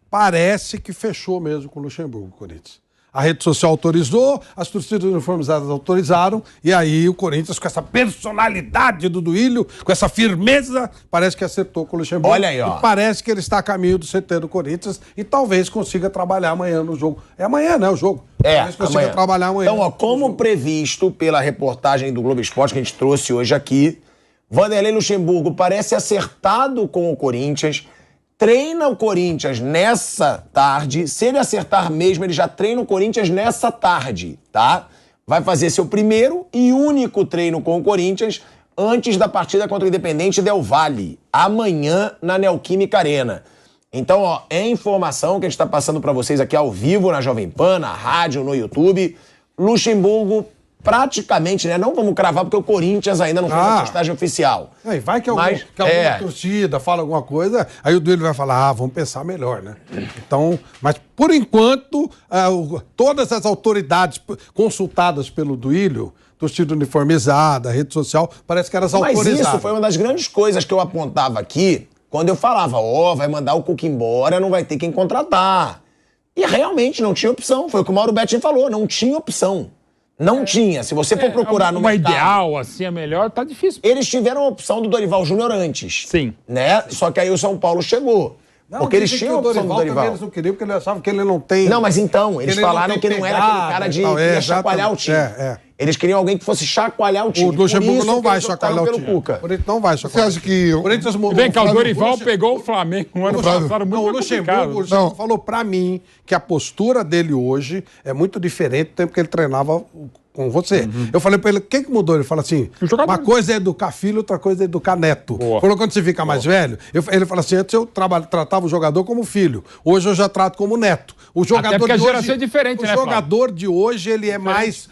parece que fechou mesmo com o Luxemburgo, o Corinthians. A rede social autorizou, as torcidas uniformizadas autorizaram, e aí o Corinthians, com essa personalidade do Duílio, com essa firmeza, parece que acertou com o Luxemburgo. Olha aí, ó. E parece que ele está a caminho do CT do Corinthians e talvez consiga trabalhar amanhã no jogo. É amanhã, né, o jogo? Talvez consiga amanhã. trabalhar amanhã. Então, ó, como previsto pela reportagem do Globo Esporte que a gente trouxe hoje aqui, Vanderlei Luxemburgo parece acertado com o Corinthians, treina o Corinthians nessa tarde. Se ele acertar mesmo, ele já treina o Corinthians nessa tarde, tá? Vai fazer seu primeiro e único treino com o Corinthians antes da partida contra o Independente Del Valle, amanhã na Neoquímica Arena. Então, ó, é informação que a gente está passando para vocês aqui ao vivo na Jovem Pan, na rádio, no YouTube. Luxemburgo praticamente, né? Não vamos cravar porque o Corinthians ainda não fez a postagem oficial. Vai que alguma torcida fala alguma coisa, aí o Duílio vai falar, vamos pensar melhor, né? Então, mas por enquanto, todas as autoridades consultadas pelo Duílio, torcida uniformizada, rede social, parece que elas autorizaram. Mas isso foi uma das grandes coisas que eu apontava aqui, quando eu falava, vai mandar o Cuca embora, não vai ter quem contratar. E realmente não tinha opção, foi o que o Mauro Betting falou, não tinha opção. Não tinha. Se você for procurar no mercado... Uma ideal, assim, a melhor, tá difícil. Eles tiveram a opção do Dorival Júnior antes. Sim. Né? Só que aí o São Paulo chegou. Não, porque eles tinham a opção do Dorival. Eles não queriam, porque eles achavam que ele não tem... Não, mas então, eles falaram que não era aquele cara de ia chacoalhar o time. Eles queriam alguém que fosse chacoalhar o time. O Luxemburgo não vai chacoalhar o time. Cuca. O Corinthians não vai chacoalhar. Você acha que... O Corinthians mudou. Bem, que o Dorival pegou o Flamengo um ano passado muito o Luxemburgo falou pra mim que a postura dele hoje é muito diferente do tempo que ele treinava com você. Eu falei pra ele, o que mudou? Ele fala assim, uma coisa é educar filho, outra coisa é educar neto. Falou, quando você fica mais velho, ele fala assim, antes eu tratava o jogador como filho, hoje eu já trato como neto. O jogador até porque de a geração hoje, é diferente, né, O jogador de hoje, ele é mais...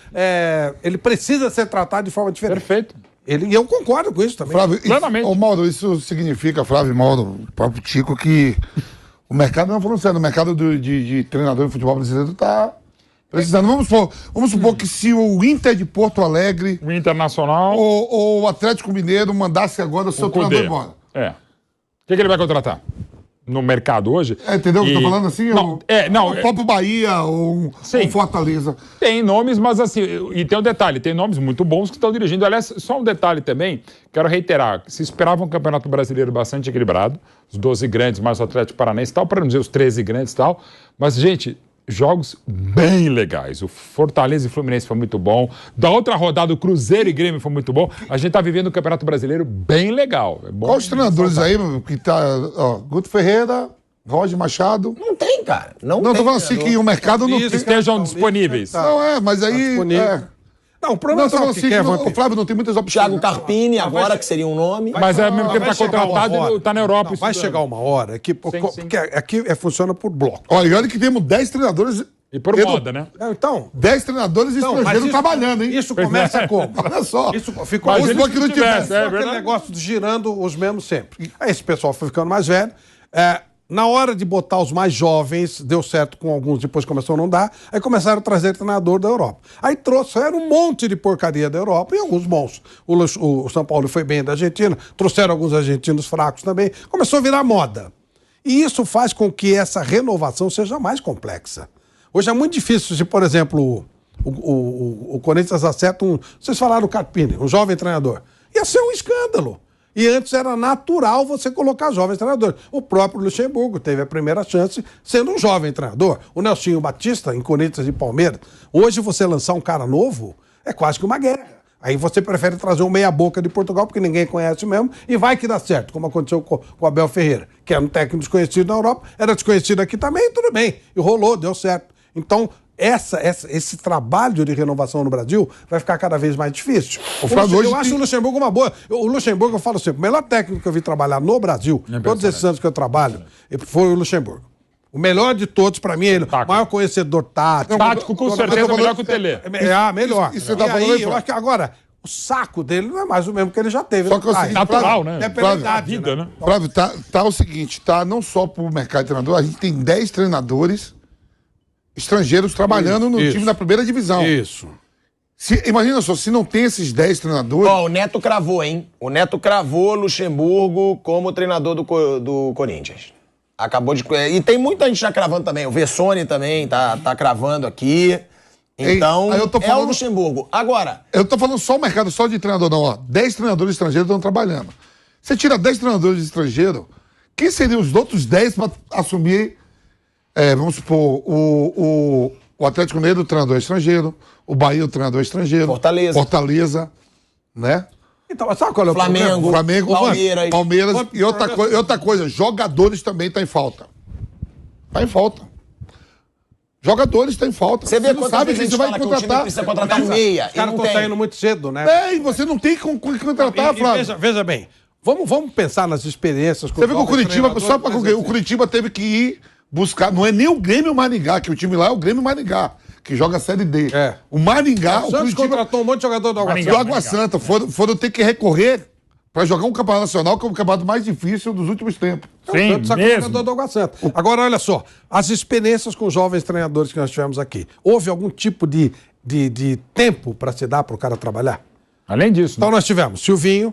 ele precisa ser tratado de forma diferente. Perfeito. E eu concordo com isso também. Flávio, Mauro, isso significa, Flávio e Mauro, o próprio Tico, que o mercado, não falando sério, o mercado de treinador de futebol brasileiro está precisando. Vamos supor que se o Inter de Porto Alegre... O Internacional... Ou o Atlético Mineiro mandasse agora o seu treinador embora. O que ele vai contratar? No mercado hoje. Entendeu o que eu tô falando assim? Não, o próprio Bahia ou Fortaleza. Tem nomes, mas assim, e tem um detalhe, tem nomes muito bons que estão dirigindo. Aliás, só um detalhe também, quero reiterar, se esperava um campeonato brasileiro bastante equilibrado, os 12 grandes mais o Atlético Paranaense e tal, para não dizer os 13 grandes e tal, mas, gente, jogos bem legais. O Fortaleza e Fluminense foi muito bom. Da outra rodada, o Cruzeiro e Grêmio foi muito bom. A gente tá vivendo um campeonato brasileiro bem legal. É bom. Quais os treinadores aí que tá... Guto Ferreira, Roger Machado... Não tem, cara. Não tô falando assim que o mercado não tem... Estejam disponíveis. Não, mas aí... Não, o problema é assim, o Flávio não tem muitas opções. Thiago Carpini, agora, que seria um nome. Mas ao mesmo tempo tá contratado e tá na Europa. Vai chegar uma hora que... Porque aqui funciona por bloco. Olha que temos 10 treinadores... E por moda, né? Então... 10 treinadores estrangeiros trabalhando, hein? Isso começa como? Olha só. Isso ficou... Mas eles que não tivesse. Aquele negócio de girando os mesmos sempre. Aí esse pessoal foi ficando mais velho. Na hora de botar os mais jovens, deu certo com alguns, depois começou a não dar, aí começaram a trazer treinador da Europa. Aí trouxeram um monte de porcaria da Europa e alguns bons. O São Paulo foi bem da Argentina, trouxeram alguns argentinos fracos também, começou a virar moda. E isso faz com que essa renovação seja mais complexa. Hoje é muito difícil se, por exemplo, o Corinthians acerta vocês falaram do Carpini, um jovem treinador. Ia ser um escândalo. E antes era natural você colocar jovens treinadores. O próprio Luxemburgo teve a primeira chance sendo um jovem treinador. O Nelsinho Batista, em Corinthians e Palmeiras. Hoje você lançar um cara novo é quase que uma guerra. Aí você prefere trazer um meia-boca de Portugal, porque ninguém conhece mesmo, e vai que dá certo, como aconteceu com o Abel Ferreira, que era um técnico desconhecido na Europa, era desconhecido aqui também, tudo bem. E rolou, deu certo. Então, esse trabalho de renovação no Brasil vai ficar cada vez mais difícil. Eu acho o Luxemburgo uma boa. O Luxemburgo, eu falo sempre, o melhor técnico que eu vi trabalhar no Brasil, todos esses anos que eu trabalho, foi o Luxemburgo. O melhor de todos, pra mim, ele o maior conhecedor tático. Tático, com certeza, melhor que o Tele. Melhor. Isso tá falando aí, eu acho que agora, o saco dele não é mais o mesmo que ele já teve. Só que é o seguinte, natural, né? É pela idade, né? Flávio, tá o seguinte, não só pro mercado de treinador, a gente tem 10 treinadores estrangeiros trabalhando no time da primeira divisão. Isso. Imagina só, se não tem esses 10 treinadores... O Neto cravou, hein? O Neto cravou Luxemburgo como treinador do Corinthians. Acabou de... E tem muita gente já cravando também. O Vessone também tá cravando aqui. Então, aí eu tô é falando... o Luxemburgo. Agora... Eu tô falando só o mercado, só de treinador, não. Ó, 10 treinadores estrangeiros estão trabalhando. Você tira 10 treinadores estrangeiros, quem seriam os outros 10 para assumir, vamos supor, o Atlético Mineiro, o treinador estrangeiro, o Bahia, o treinador estrangeiro. Fortaleza, né? Então, sabe qual é o Flamengo, Palmeiras. E outra coisa, jogadores também tá em falta. Tá em falta. Jogadores estão em falta. Você vê não sabe que você vai contratar. Precisa contratar um meia. Os caras estão saindo muito cedo, né? E você não tem como contratar, Flávio. Veja bem, vamos pensar nas experiências. Você vê que o Curitiba, só para o Curitiba teve que ir buscar, não é nem o Grêmio Maringá, que o time lá é o Grêmio Maringá, que joga a Série D. O Maringá, o Santos contratou um monte de jogador do Água Santa. Foram ter que recorrer para jogar um campeonato nacional, que é o campeonato mais difícil dos últimos tempos. Sim, mesmo. Do Água Santa. Agora, olha só, as experiências com jovens treinadores que nós tivemos aqui, houve algum tipo de tempo para se dar para o cara trabalhar? Além disso. Então nós tivemos Silvinho,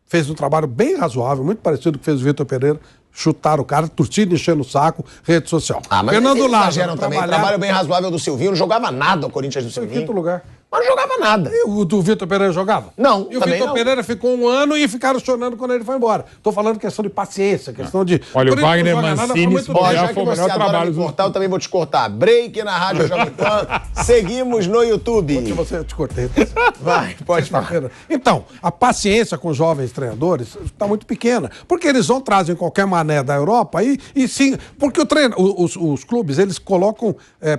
fez um trabalho bem razoável, muito parecido com o que fez o Vitor Pereira, chutaram o cara, torcida enchendo o saco, rede social. Mas Fernando Lázaro também. Trabalho bem razoável do Silvinho, não jogava nada o Corinthians do Silvinho. Em quinto lugar. Mas não jogava nada. E o do Vitor Pereira jogava? Não, e o Vitor Pereira ficou 1 ano e ficaram chorando quando ele foi embora. Tô falando questão de paciência, questão de... Olha, o Wagner Mancini, já que você adora me cortar, eu também vou te cortar. Break na Rádio Jovem Pan. Seguimos no YouTube. Eu te cortei. Vai, pode falar. Então, a paciência com jovens treinadores está muito pequena. Porque eles trazem qualquer mané da Europa e sim... Porque os clubes, eles colocam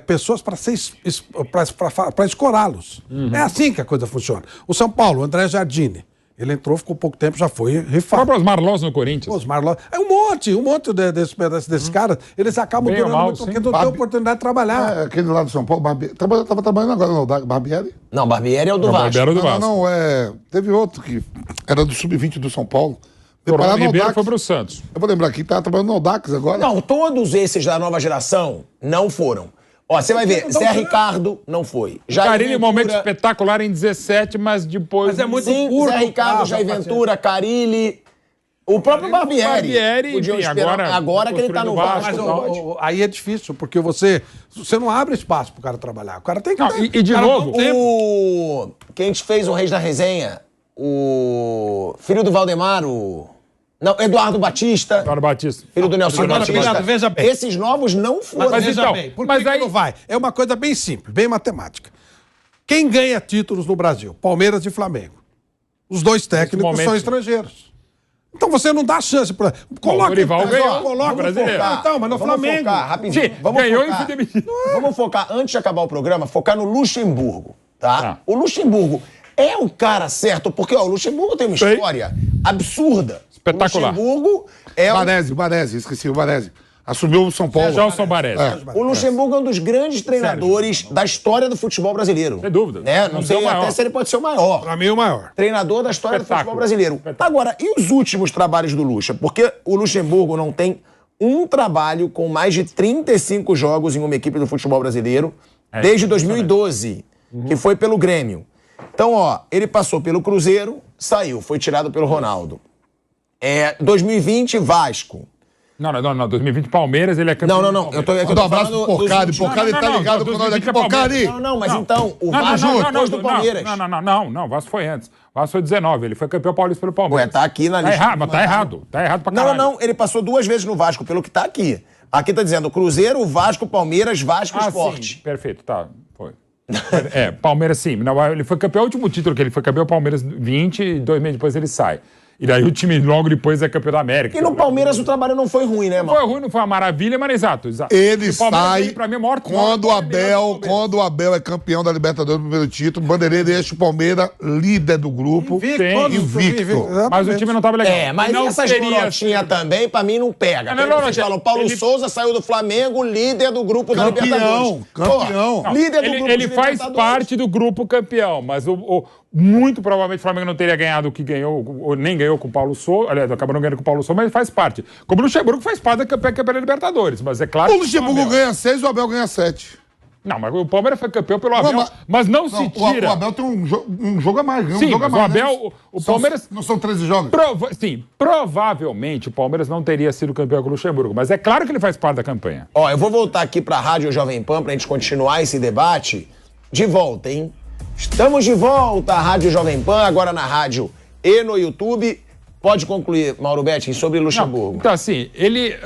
pessoas para escorá-los. É assim que a coisa funciona. O São Paulo, o André Jardine, ele entrou, ficou pouco tempo, já foi rifado. O Osmar Loz no Corinthians. Osmar Loz. É um monte desses caras, eles acabam durando muito porque não tem oportunidade de trabalhar. Aquele lá do São Paulo, estava trabalhando agora no Barbieri? Não, Barbieri é o do Vasco. Não, teve outro que era do Sub-20 do São Paulo. O Ribeiro foi pro Santos. Eu vou lembrar que tá trabalhando no Audax agora. Não, todos esses da nova geração não foram. Ó, você vai ver, Zé Ricardo não foi. Carilli, momento espetacular em 17, mas depois... Mas é muito curto. Zé Ricardo, Jair Ventura, Carilli, o próprio Barbieri. Podiam esperar. Agora que ele tá no Vasco. Mas aí é difícil, porque você não abre espaço pro cara trabalhar. O cara tem que... E de novo... Quem a gente fez o Reis da Resenha, o filho do Valdemar, Não, Eduardo Batista. Filho do Nelson Batista. Veja bem. Esses novos não foram. Mas veja bem, por que não vai? É uma coisa bem simples, bem matemática. Quem ganha títulos no Brasil? Palmeiras e Flamengo. Os dois técnicos são estrangeiros. Então você não dá chance para... O Dorival ganhou. Coloca o brasileiro. Então, mas no Flamengo. Focar, rapidinho. Ganhou e foi demitido. Vamos focar, antes de acabar o programa, focar no Luxemburgo, tá? O Luxemburgo é o cara certo, porque o Luxemburgo tem uma história absurda. Espetacular. O Luxemburgo é o Baresi, esqueci o Baresi. Assumiu o São Paulo. Gelson Baresi. O Luxemburgo é um dos grandes treinadores da história do futebol brasileiro. Sem dúvida. Né? Não sei até se ele pode ser o maior. Pra mim, o maior. Treinador da história do futebol brasileiro. Agora, e os últimos trabalhos do Luxa? Porque o Luxemburgo não tem um trabalho com mais de 35 jogos em uma equipe do futebol brasileiro desde 2012, que foi pelo Grêmio. Então, ele passou pelo Cruzeiro, saiu, foi tirado pelo Ronaldo. 2020, Vasco. Não. 2020, Palmeiras, ele é campeão. Não. Eu tô um abraço pro Porcari. Porcari tá ligado com nós aqui. Porcari! Não, mas então, o Vasco depois do Palmeiras. Não, o Vasco foi antes. O Vasco foi 19, ele foi campeão paulista pelo Palmeiras. Tá aqui na lista. Tá errado pra caralho. Não, ele passou 2 vezes no Vasco, pelo que tá aqui. Aqui tá dizendo Cruzeiro, Vasco, Palmeiras, Vasco, Sport. Sim, perfeito, foi. Palmeiras sim. Não, ele foi campeão, o último título que ele foi campeão, Palmeiras 20, e 2 meses depois ele sai. E daí o time logo depois é campeão da América. E no Palmeiras o trabalho não foi ruim, né, mano? Não foi ruim, não foi uma maravilha, mas exato. Ele sai pra mim, maior, quando o Abel é campeão da Libertadores do primeiro título, o Bandeirinha deixa o Palmeiras líder do grupo. Invicto. Mas o time não tava legal. Mas não essas lorotinhas também, pra mim, não pega. Vocês falam, Paulo Souza saiu do Flamengo, líder do grupo da Libertadores. Campeão. Líder do grupo ele faz parte do grupo campeão, mas muito provavelmente o Flamengo não teria ganhado o que ganhou, ou nem ganhou com o Paulo Souza, aliás, acabou não ganhando com o Paulo Souza, mas ele faz parte. Como o Luxemburgo faz parte da campeã Libertadores, mas é claro... O Luxemburgo ganha 6 e o Abel ganha 7. Não, mas o Palmeiras foi campeão pelo Abel, mas não se tira. O Abel tem um jogo a mais. Sim, jogo a mas mais, o Abel, o Palmeiras... Não são 13 jogos? Sim, provavelmente o Palmeiras não teria sido campeão com o Luxemburgo, mas é claro que ele faz parte da campanha. Ó, eu vou voltar aqui pra Rádio Jovem Pan pra gente continuar esse debate. De volta, hein? Estamos de volta à Rádio Jovem Pan, agora na rádio e no YouTube. Pode concluir, Mauro Betting, sobre Luxemburgo. Então, assim, ele...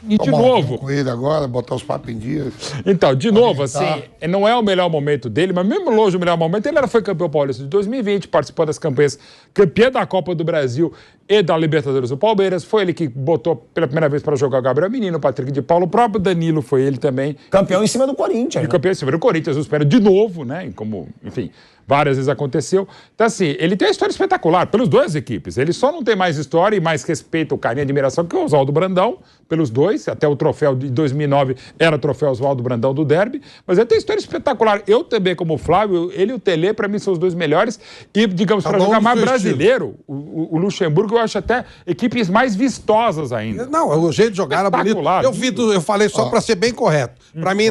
E de Tomar um novo... vinho com ele agora, botar os papos em dia. Então, de novo, Orientar. assim, não é o melhor momento dele, mas mesmo longe do melhor momento, ele foi campeão paulista de 2020, participou das campanhas, campeão da Copa do Brasil e da Libertadores do Palmeiras. Foi ele que botou pela primeira vez para jogar o Gabriel Menino, o Patrick de Paulo, o próprio Danilo foi ele também. Campeão em cima do Corinthians. E campeão em cima do Corinthians, eu espero de novo, né? Como, enfim, várias vezes aconteceu. Então, assim, ele tem uma história espetacular pelas duas equipes. Ele só não tem mais história e mais respeito, carinho e admiração que o Oswaldo Brandão, pelos dois. Até o troféu de 2009 era o troféu Oswaldo Brandão do Derby. Mas ele tem história espetacular. Eu também, como o Flávio, ele e o Tele, para mim, são os dois melhores. E, digamos, para jogar mais brasileiro, o Luxemburgo, eu acho até equipes mais vistosas ainda. Não, o jeito de jogar era bonito. Eu falei só para ser bem correto. Para mim,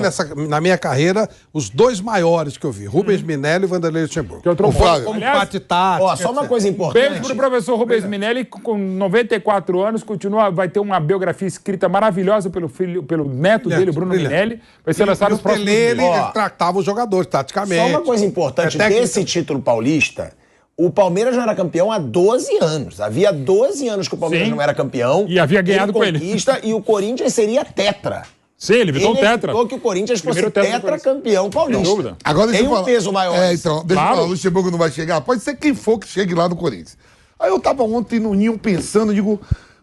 na minha carreira, os dois maiores que eu vi, Rubens Minelli e Vanderlei Luxemburgo. Que eu troco Como parte tática. Ó, só uma coisa importante. Beijo pro professor Rubens Minelli, com 94 anos, vai ter uma biografia escrita maravilhosa pelo neto dele, Bruno Minelli. Vai ser lançado nos próximos Ele meses. tratava os jogadores taticamente. Só uma coisa importante, desse título paulista, o Palmeiras não era campeão há 12 anos. Havia 12 anos que o Palmeiras não era campeão. E havia ganhado com ele. E o Corinthians seria tetra. Sim, ele virou um tetra. Ele que o Corinthians fosse Primeiro tetra campeão paulista. Sem dúvida. Agora, Tem um peso maior. Então, deixa eu falar, o Luxemburgo não vai chegar? Pode ser quem for que chegue lá no Corinthians. Aí eu tava ontem no Ninho pensando, digo,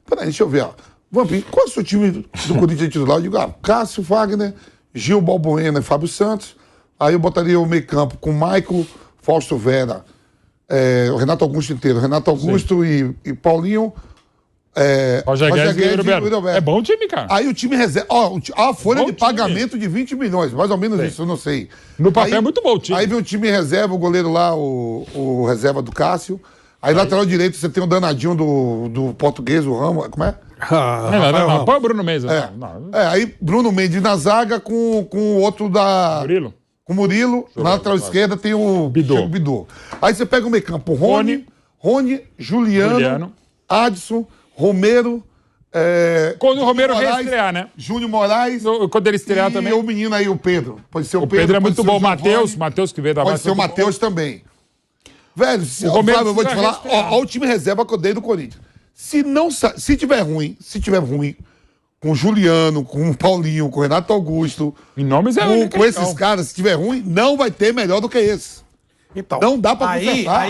peraí, deixa eu ver, ó. Vampir, qual é o seu time do Corinthians titular? Eu digo, Cássio, Wagner, Gil, Balbuena e Fábio Santos. Aí eu botaria o meio campo com Maico, Fausto Vera, o Renato Augusto inteiro, Renato Augusto e Paulinho. Roger Guedes e Yuri Alberto. É bom time, cara. Aí o time reserva. Ó, a folha de pagamento de 20 milhões, mais ou menos isso, eu não sei. No papel é muito bom o time. Aí vem o time reserva, o goleiro lá, o reserva do Cássio. Aí lateral direito você tem o danadinho do português, o Ramos. Como é? Não, põe o Bruno Mendes. Aí Bruno Mendes na zaga com o outro da. Murilo. Com o Murilo. Na lateral esquerda tem o Bidô. Aí você pega o meio campo, Rony, Juliano, Adson, Romero. Quando o Romero reestrear, né? Júnior Moraes. Quando ele estrear também. E o menino aí, o Pedro. Pode ser o Pedro. O Pedro é muito bom. O Matheus que veio da base. Pode ser o Matheus também. Velho, Flávio, eu vou te falar. Ó, o time reserva que eu dei do Corinthians. Se tiver ruim, com o Juliano, com o Paulinho, com o Renato Augusto, em nomes com esses caras, se tiver ruim, não vai ter melhor do que esse. Então, não dá pra consertar.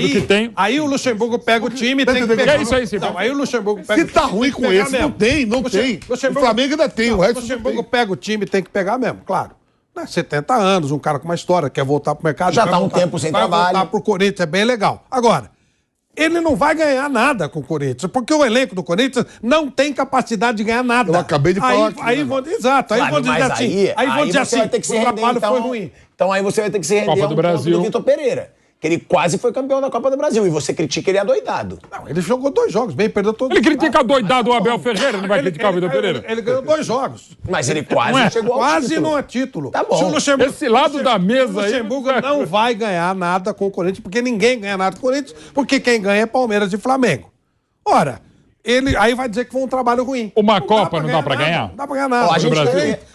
Aí o Luxemburgo pega o time e tem que pegar. É isso aí, sim. Aí o Luxemburgo pega Se tá ruim com esse, não tem. O Flamengo ainda tem, o resto O Luxemburgo pega o time e tem que pegar mesmo, claro. 70 anos, um cara com uma história, quer voltar pro mercado. Já tá um tempo sem trabalho. Vai voltar pro Corinthians, é bem legal. Agora, ele não vai ganhar nada com o Corinthians, porque o elenco do Corinthians não tem capacidade de ganhar nada. Eu acabei de falar aqui. Exato. Aí vão dizer assim. Aí vão dizer assim, o trabalho foi ruim. Então aí você vai ter que se render Copa ao do ponto Brasil. do Vitor Pereira. Que ele quase foi campeão da Copa do Brasil. E você critica ele adoidado. Não, ele jogou 2 jogos, bem, perdeu todos. Ele critica doidado o Abel Ferreira, não vai criticar o Vitor Pereira? Ele ganhou 2 jogos. Mas ele quase chegou ao Quase título. não é título. Tá bom. Se o Luxemburgo, Esse lado da mesa aí. O Luxemburgo não vai ganhar nada com o Corinthians, porque ninguém ganha nada com o Corinthians, porque quem ganha é Palmeiras e Flamengo. Ora, ele aí vai dizer que foi um trabalho ruim. Uma Copa não dá pra ganhar? Não dá pra ganhar nada. Ó, a gente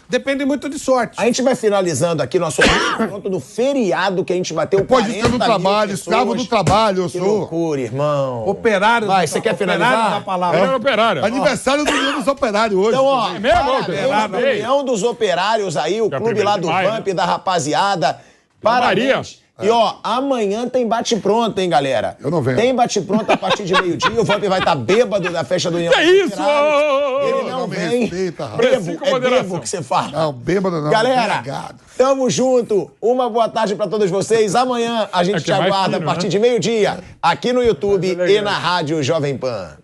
Depende muito de sorte. A gente vai finalizando aqui nosso ponto do feriado que a gente bateu. Pode ser no trabalho, escravo do trabalho, eu Que sou. loucura, irmão. Operário. Vai, você quer finalizar? Da palavra. Ele era operário. Aniversário do União dos Operários hoje. Então, ó, mesmo, parabéns, União dos Operários aí, o clube lá do maio, Vamp, da rapaziada. Parabéns. E ó, amanhã tem bate-pronto, hein, galera? Eu não venho. Tem bate-pronto a partir de meio-dia. O Vamp vai estar bêbado da festa do União Que dos isso? Operários. Ele não Não me vem. respeita, rapaz. Preciso com moderação. Bebo que você fala. Não, bêbado não. Galera, embriagado. tamo junto. Uma boa tarde pra todos vocês. Amanhã a gente É que te é mais aguarda fino, a partir né? de meio-dia aqui no YouTube e na Rádio Jovem Pan.